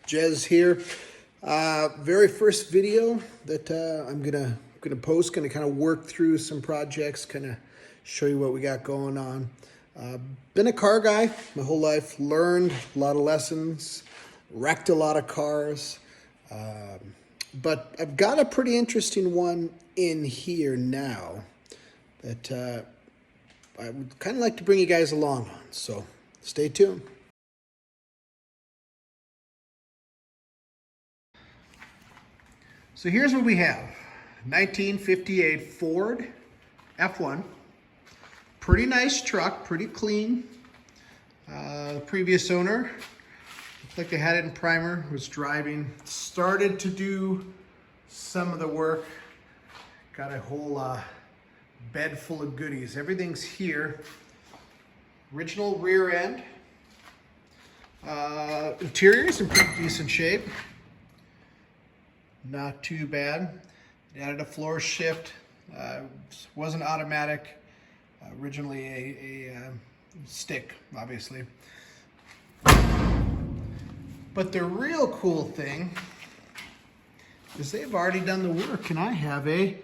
Jez here. Very first video that I'm gonna post. Gonna kind of work through some projects, kind of show you what we got going on. Been a car guy my whole life. Learned a lot of lessons. Wrecked a lot of cars. But I've got a pretty interesting one in here now that I would kind of like to bring you guys along on. So stay tuned. So here's what we have. 1958 Ford F1. Pretty nice truck, pretty clean. The previous owner, looked like they had it in primer, was driving, started to do some of the work. Got a whole bed full of goodies. Everything's here. Original rear end. Interior's in pretty decent shape. Not too bad. It added a floor shift. Wasn't automatic. Originally a stick, obviously. But the real cool thing is they've already done the work, and I have a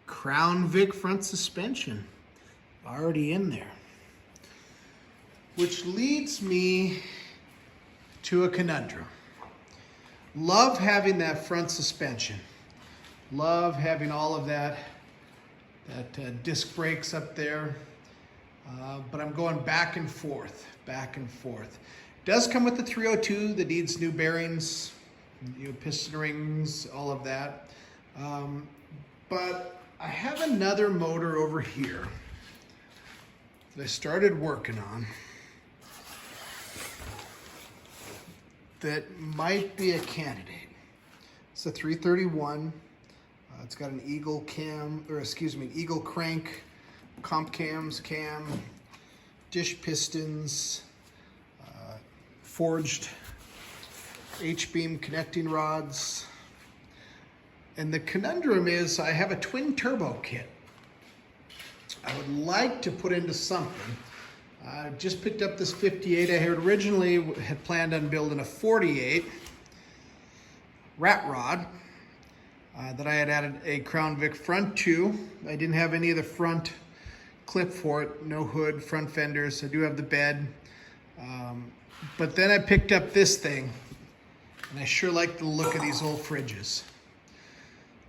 Crown Vic front suspension already in there. Which leads me to a conundrum. Love having that front suspension. Love having all of that disc brakes up there. But I'm going back and forth. Does come with the 302 that needs new bearings, piston rings, all of that. But I have another motor over here that I started working on that might be a candidate. It's a 331. It's got an Eagle crank, comp cams, dish pistons, forged H-beam connecting rods. And the conundrum is I have a twin turbo kit I would like to put into something. I just picked up this 58. I had originally planned on building a 48 rat rod that I had added a Crown Vic front to. I didn't have any of the front clip for it, no hood, front fenders. I do have the bed. But then I picked up this thing, and I sure like the look of these old fridges.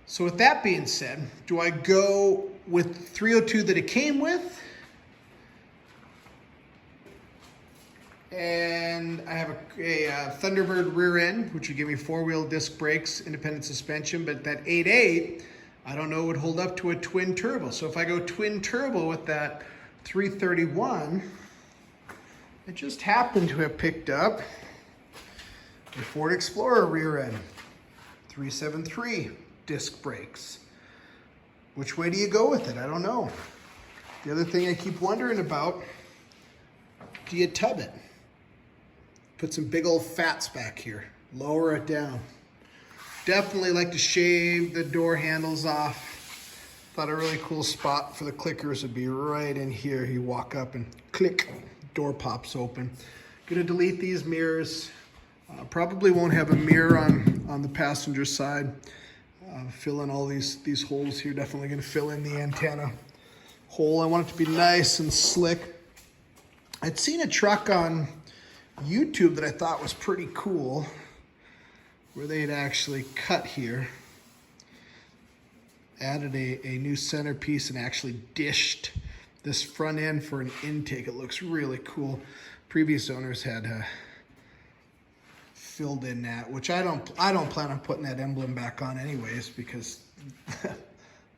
So with that being said, do I go with 302 that it came with? And I have a Thunderbird rear end, which would give me 4-wheel disc brakes, independent suspension, but that 8.8, I don't know, would hold up to a twin turbo. So if I go twin turbo with that 331, I just happened to have picked up a Ford Explorer rear end, 373 disc brakes. Which way do you go with it? I don't know. The other thing I keep wondering about, do you tub it? Put some big old fats back here. Lower it down. Definitely like to shave the door handles off. Thought a really cool spot for the clickers would be right in here. You walk up and click, door pops open. Gonna delete these mirrors. Probably won't have a mirror on the passenger side. Fill in all these holes here. Definitely gonna fill in the antenna hole. I want it to be nice and slick. I'd seen a truck on YouTube that I thought was pretty cool, where they'd actually cut here, added a new centerpiece, and actually dished this front end for an intake. It looks really cool. Previous owners had filled in that, which I don't plan on putting that emblem back on anyways, because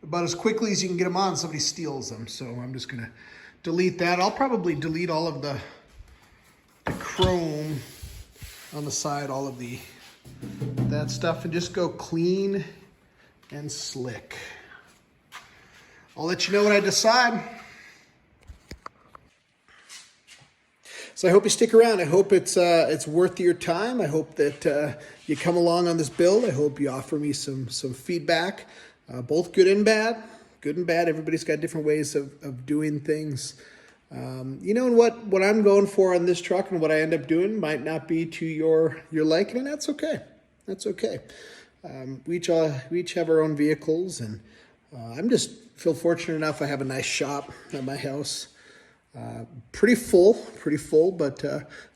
about as quickly as you can get them on, somebody steals them. So I'm just gonna delete that. I'll probably delete all of the chrome on the side, all of that stuff, and just go clean and slick. I'll let you know what I decide. So I hope you stick around. I hope it's worth your time. I hope that you come along on this build. I hope you offer me some feedback, both good and bad. Everybody's got different ways of doing things. You know what I'm going for on this truck and what I end up doing might not be to your liking, and that's okay. That's okay. We each have our own vehicles, and I'm just feel fortunate enough. I have a nice shop at my house. Pretty full, but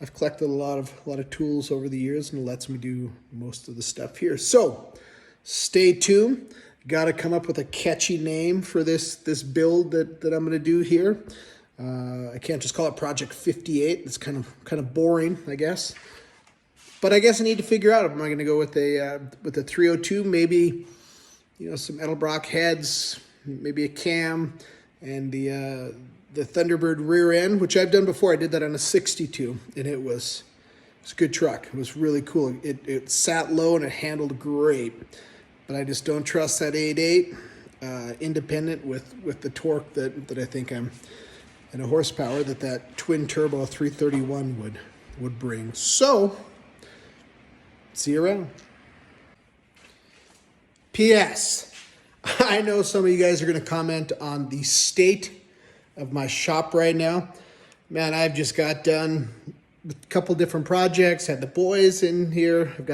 I've collected a lot of tools over the years, and it lets me do most of the stuff here. So stay tuned. Got to come up with a catchy name for this build that I'm going to do here. I can't just call it Project 58. It's kind of boring, I guess. But I guess I need to figure out, am I going to go with a 302, maybe, some Edelbrock heads, maybe a cam, and the Thunderbird rear end, which I've done before. I did that on a 62, and it's a good truck. It was really cool. It sat low and it handled great. But I just don't trust that 8.8 independent with the torque that I think and a horsepower that twin turbo 331 would bring. So, see you around. P.S. I know some of you guys are going to comment on the state of my shop right now. Man, I've just got done with a couple different projects, had the boys in here. I've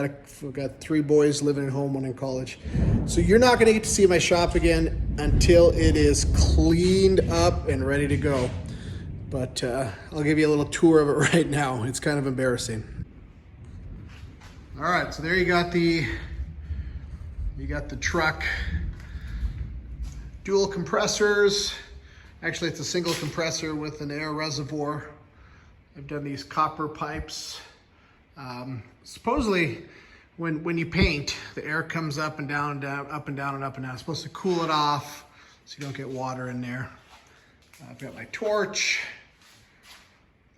got 3 boys living at home, 1 in college. So you're not gonna get to see my shop again until it is cleaned up and ready to go. But I'll give you a little tour of it right now. It's kind of embarrassing. All right, so there you got the truck. Dual compressors. Actually, it's a single compressor with an air reservoir. I've done these copper pipes. Supposedly, when you paint, the air comes up and down, up and down, and up and down. It's supposed to cool it off so you don't get water in there. I've got my torch.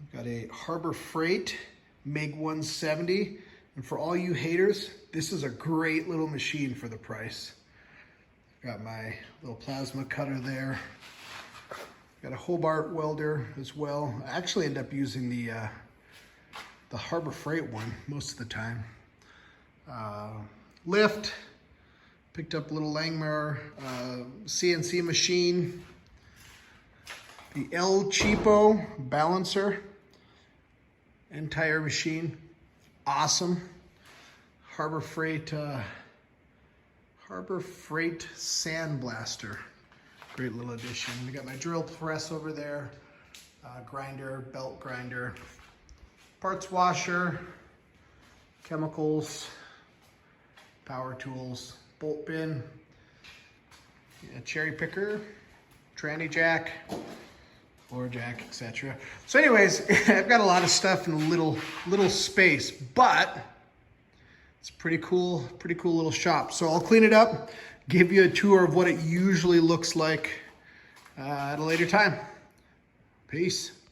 I've got a Harbor Freight MiG 170. And for all you haters, this is a great little machine for the price. I've got my little plasma cutter there. Got a Hobart welder as well. I actually end up using the Harbor Freight one most of the time. Lift, picked up a little Langmuir CNC machine. The El Cheapo balancer, entire machine, awesome. Harbor Freight sandblaster. Great little addition. We got my drill press over there, grinder, belt grinder, parts washer, chemicals, power tools, bolt bin, cherry picker, tranny jack, floor jack, etc. So anyways, I've got a lot of stuff in a little space, but it's pretty cool little shop. So I'll clean it up, give you a tour of what it usually looks like at a later time. Peace.